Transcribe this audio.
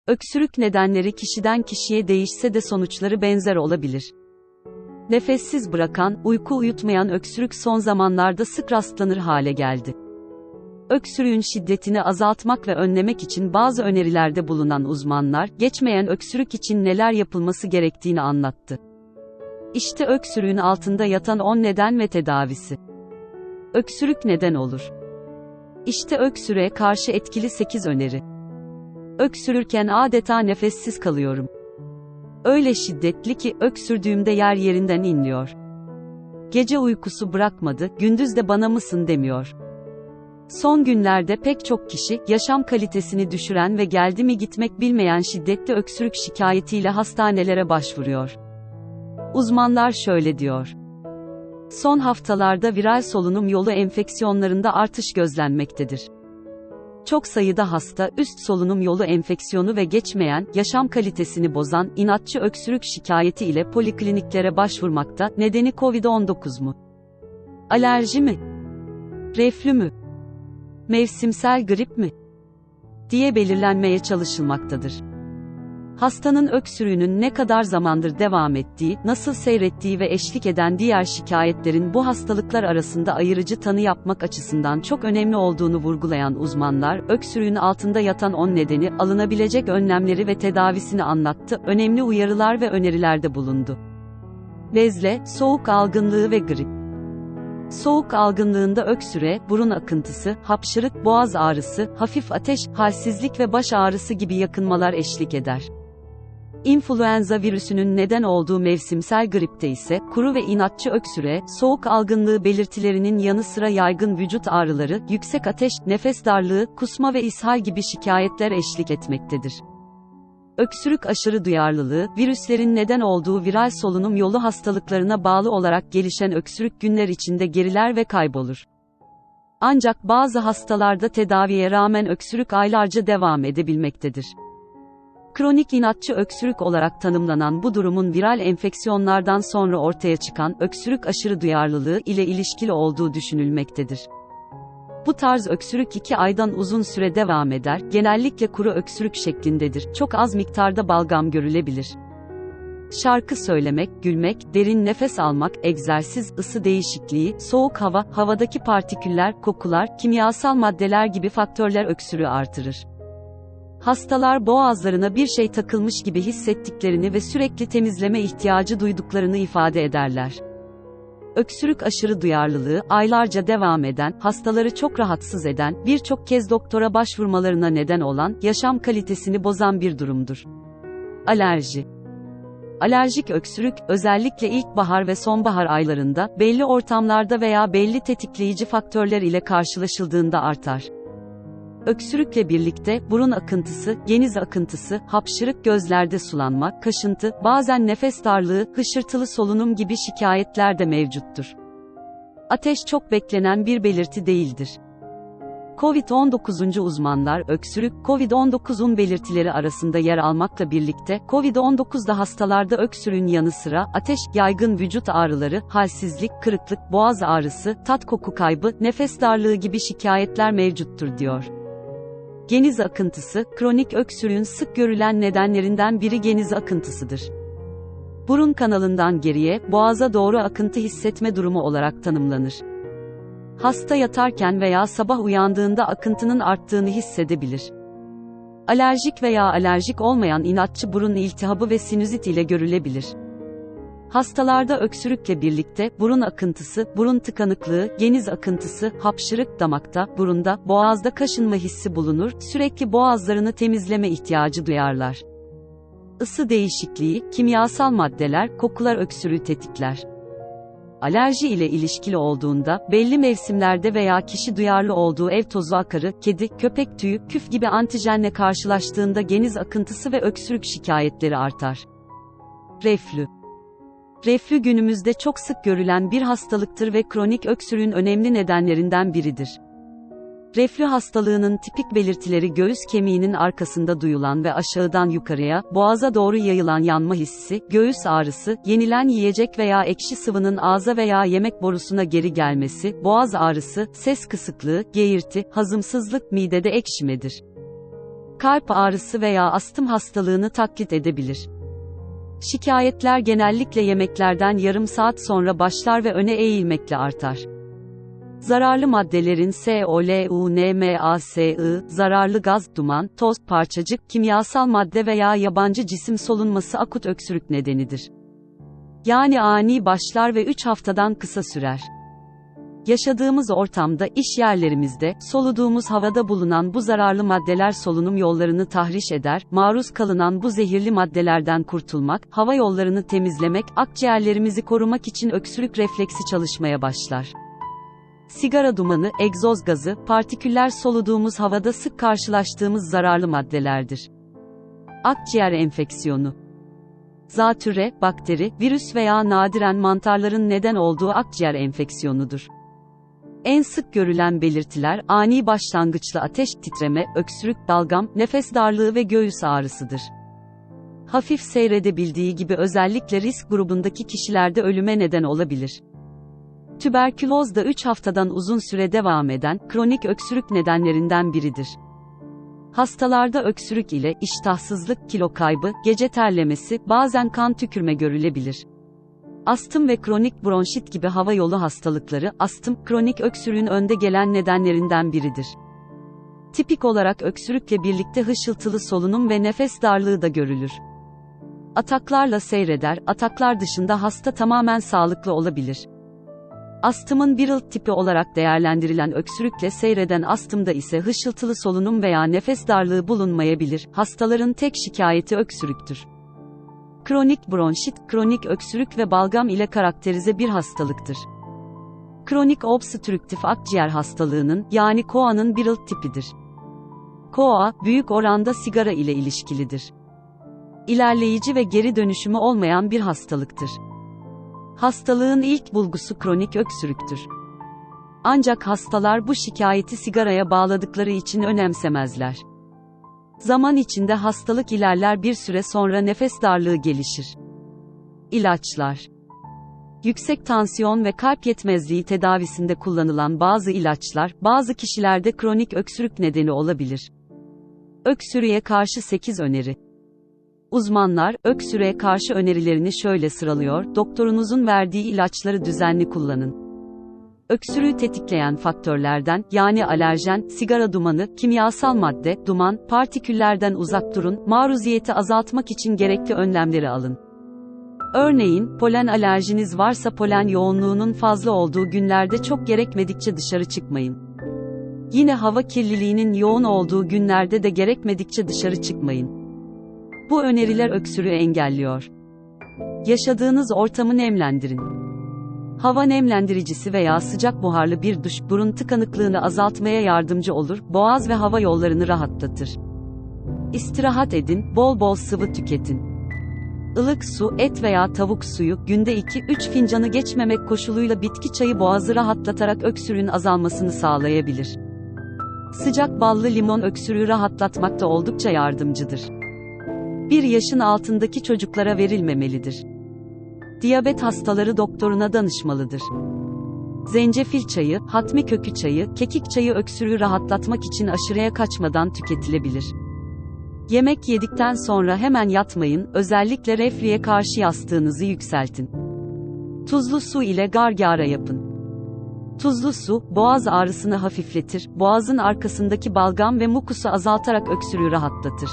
Öksürük nedenleri kişiden kişiye değişse de sonuçları benzer olabilir. Nefessiz bırakan, uyku uyutmayan öksürük son zamanlarda sık rastlanır hale geldi. Öksürüğün şiddetini azaltmak ve önlemek için bazı önerilerde bulunan uzmanlar, geçmeyen öksürük için neler yapılması gerektiğini anlattı. İşte öksürüğün altında yatan 10 neden ve tedavisi. Öksürük neden olur? İşte öksürüğe karşı etkili 8 öneri. Öksürürken adeta nefessiz kalıyorum. Öyle şiddetli ki, öksürdüğümde yer yerinden inliyor. Gece uykusu bırakmadı, gündüz de bana mısın demiyor. Son günlerde pek çok kişi, yaşam kalitesini düşüren ve geldi mi gitmek bilmeyen şiddetli öksürük şikayetiyle hastanelere başvuruyor. Uzmanlar şöyle diyor. Son haftalarda viral solunum yolu enfeksiyonlarında artış gözlenmektedir. Çok sayıda hasta, üst solunum yolu enfeksiyonu ve geçmeyen, yaşam kalitesini bozan, inatçı öksürük şikayeti ile polikliniklere başvurmakta. Nedeni COVID-19 mu? Alerji mi? Reflü mü? Mevsimsel grip mi? diye belirlenmeye çalışılmaktadır. Hastanın öksürüğünün ne kadar zamandır devam ettiği, nasıl seyrettiği ve eşlik eden diğer şikayetlerin bu hastalıklar arasında ayırıcı tanı yapmak açısından çok önemli olduğunu vurgulayan uzmanlar, öksürüğün altında yatan 10 nedeni, alınabilecek önlemleri ve tedavisini anlattı, önemli uyarılar ve önerilerde bulundu. Nezle, soğuk algınlığı ve grip. Soğuk algınlığında öksürüğe, burun akıntısı, hapşırık, boğaz ağrısı, hafif ateş, halsizlik ve baş ağrısı gibi yakınmalar eşlik eder. İnfluenza virüsünün neden olduğu mevsimsel gripte ise, kuru ve inatçı öksürüğe, soğuk algınlığı belirtilerinin yanı sıra yaygın vücut ağrıları, yüksek ateş, nefes darlığı, kusma ve ishal gibi şikayetler eşlik etmektedir. Öksürük aşırı duyarlılığı, virüslerin neden olduğu viral solunum yolu hastalıklarına bağlı olarak gelişen öksürük günler içinde geriler ve kaybolur. Ancak bazı hastalarda tedaviye rağmen öksürük aylarca devam edebilmektedir. Kronik inatçı öksürük olarak tanımlanan bu durumun viral enfeksiyonlardan sonra ortaya çıkan öksürük aşırı duyarlılığı ile ilişkili olduğu düşünülmektedir. Bu tarz öksürük 2 aydan uzun süre devam eder, genellikle kuru öksürük şeklindedir, çok az miktarda balgam görülebilir. Şarkı söylemek, gülmek, derin nefes almak, egzersiz, ısı değişikliği, soğuk hava, havadaki partiküller, kokular, kimyasal maddeler gibi faktörler öksürüğü artırır. Hastalar boğazlarına bir şey takılmış gibi hissettiklerini ve sürekli temizleme ihtiyacı duyduklarını ifade ederler. Öksürük aşırı duyarlılığı, aylarca devam eden, hastaları çok rahatsız eden, birçok kez doktora başvurmalarına neden olan, yaşam kalitesini bozan bir durumdur. Alerji. Alerjik öksürük, özellikle ilkbahar ve sonbahar aylarında, belli ortamlarda veya belli tetikleyici faktörler ile karşılaşıldığında artar. Öksürükle birlikte, burun akıntısı, geniz akıntısı, hapşırık, gözlerde sulanma, kaşıntı, bazen nefes darlığı, hışırtılı solunum gibi şikayetler de mevcuttur. Ateş çok beklenen bir belirti değildir. COVID-19 uzmanlar, öksürük, COVID-19'un belirtileri arasında yer almakla birlikte, COVID-19'da hastalarda öksürüğün yanı sıra, ateş, yaygın vücut ağrıları, halsizlik, kırıklık, boğaz ağrısı, tat koku kaybı, nefes darlığı gibi şikayetler mevcuttur diyor. Geniz akıntısı, kronik öksürüğün sık görülen nedenlerinden biri geniz akıntısıdır. Burun kanalından geriye, boğaza doğru akıntı hissetme durumu olarak tanımlanır. Hasta yatarken veya sabah uyandığında akıntının arttığını hissedebilir. Alerjik veya alerjik olmayan inatçı burun iltihabı ve sinüzit ile görülebilir. Hastalarda öksürükle birlikte, burun akıntısı, burun tıkanıklığı, geniz akıntısı, hapşırık, damakta, burunda, boğazda kaşınma hissi bulunur, sürekli boğazlarını temizleme ihtiyacı duyarlar. Isı değişikliği, kimyasal maddeler, kokular öksürüğü tetikler. Alerji ile ilişkili olduğunda, belli mevsimlerde veya kişi duyarlı olduğu ev tozu akarı, kedi, köpek tüyü, küf gibi antijenle karşılaştığında geniz akıntısı ve öksürük şikayetleri artar. Reflü. Reflü günümüzde çok sık görülen bir hastalıktır ve kronik öksürüğün önemli nedenlerinden biridir. Reflü hastalığının tipik belirtileri göğüs kemiğinin arkasında duyulan ve aşağıdan yukarıya, boğaza doğru yayılan yanma hissi, göğüs ağrısı, yenilen yiyecek veya ekşi sıvının ağza veya yemek borusuna geri gelmesi, boğaz ağrısı, ses kısıklığı, geğirti, hazımsızlık, midede ekşimedir. kalp ağrısı veya astım hastalığını taklit edebilir. Şikayetler genellikle yemeklerden yarım saat sonra başlar ve öne eğilmekle artar. Zararlı maddelerin SOLUNMASI, zararlı gaz, duman, toz, parçacık, kimyasal madde veya yabancı cisim solunması akut öksürük nedenidir. Yani ani başlar ve 3 haftadan kısa sürer. Yaşadığımız ortamda, iş yerlerimizde, soluduğumuz havada bulunan bu zararlı maddeler solunum yollarını tahriş eder, maruz kalınan bu zehirli maddelerden kurtulmak, hava yollarını temizlemek, akciğerlerimizi korumak için öksürük refleksi çalışmaya başlar. Sigara dumanı, egzoz gazı, partiküller soluduğumuz havada sık karşılaştığımız zararlı maddelerdir. Akciğer enfeksiyonu. Zatürre, bakteri, virüs veya nadiren mantarların neden olduğu akciğer enfeksiyonudur. En sık görülen belirtiler, ani başlangıçlı ateş, titreme, öksürük, balgam, nefes darlığı ve göğüs ağrısıdır. Hafif seyredebildiği gibi özellikle risk grubundaki kişilerde ölüme neden olabilir. Tüberküloz da 3 haftadan uzun süre devam eden, kronik öksürük nedenlerinden biridir. Hastalarda öksürük ile, iştahsızlık, kilo kaybı, gece terlemesi, bazen kan tükürme görülebilir. Astım ve kronik bronşit gibi hava yolu hastalıkları, astım, kronik öksürüğün önde gelen nedenlerinden biridir. Tipik olarak öksürükle birlikte hışıltılı solunum ve nefes darlığı da görülür. Ataklarla seyreder, ataklar dışında hasta tamamen sağlıklı olabilir. Astımın bir alt tipi olarak değerlendirilen öksürükle seyreden astımda ise hışıltılı solunum veya nefes darlığı bulunmayabilir. Hastaların tek şikayeti öksürüktür. Kronik bronşit, kronik öksürük ve balgam ile karakterize bir hastalıktır. Kronik obstrüktif akciğer hastalığının, yani KOAH'nın bir alt tipidir. KOAH, büyük oranda sigara ile ilişkilidir. İlerleyici ve geri dönüşümü olmayan bir hastalıktır. Hastalığın ilk bulgusu kronik öksürüktür. Ancak hastalar bu şikayeti sigaraya bağladıkları için önemsemezler. Zaman içinde hastalık ilerler, bir süre sonra nefes darlığı gelişir. İlaçlar. Yüksek tansiyon ve kalp yetmezliği tedavisinde kullanılan bazı ilaçlar, bazı kişilerde kronik öksürük nedeni olabilir. Öksürüğe karşı 8 öneri. Uzmanlar, öksürüğe karşı önerilerini şöyle sıralıyor: doktorunuzun verdiği ilaçları düzenli kullanın. Öksürüğü tetikleyen faktörlerden, yani alerjen, sigara dumanı, kimyasal madde, duman, partiküllerden uzak durun, maruziyeti azaltmak için gerekli önlemleri alın. Örneğin, polen alerjiniz varsa polen yoğunluğunun fazla olduğu günlerde çok gerekmedikçe dışarı çıkmayın. Yine hava kirliliğinin yoğun olduğu günlerde de gerekmedikçe dışarı çıkmayın. Bu öneriler öksürüğü engelliyor. Yaşadığınız ortamı nemlendirin. Hava nemlendiricisi veya sıcak buharlı bir duş, burun tıkanıklığını azaltmaya yardımcı olur, boğaz ve hava yollarını rahatlatır. İstirahat edin, bol bol sıvı tüketin. Ilık su, et veya tavuk suyu, günde 2-3 fincanı geçmemek koşuluyla bitki çayı boğazı rahatlatarak öksürüğün azalmasını sağlayabilir. Sıcak ballı limon öksürüğü rahatlatmakta oldukça yardımcıdır. 1 yaşın altındaki çocuklara verilmemelidir. Diyabet hastaları doktoruna danışmalıdır. Zencefil çayı, hatmi kökü çayı, kekik çayı öksürüğü rahatlatmak için aşırıya kaçmadan tüketilebilir. Yemek yedikten sonra hemen yatmayın, özellikle reflüye karşı yastığınızı yükseltin. Tuzlu su ile gargara yapın. Tuzlu su, boğaz ağrısını hafifletir, boğazın arkasındaki balgam ve mukusu azaltarak öksürüğü rahatlatır.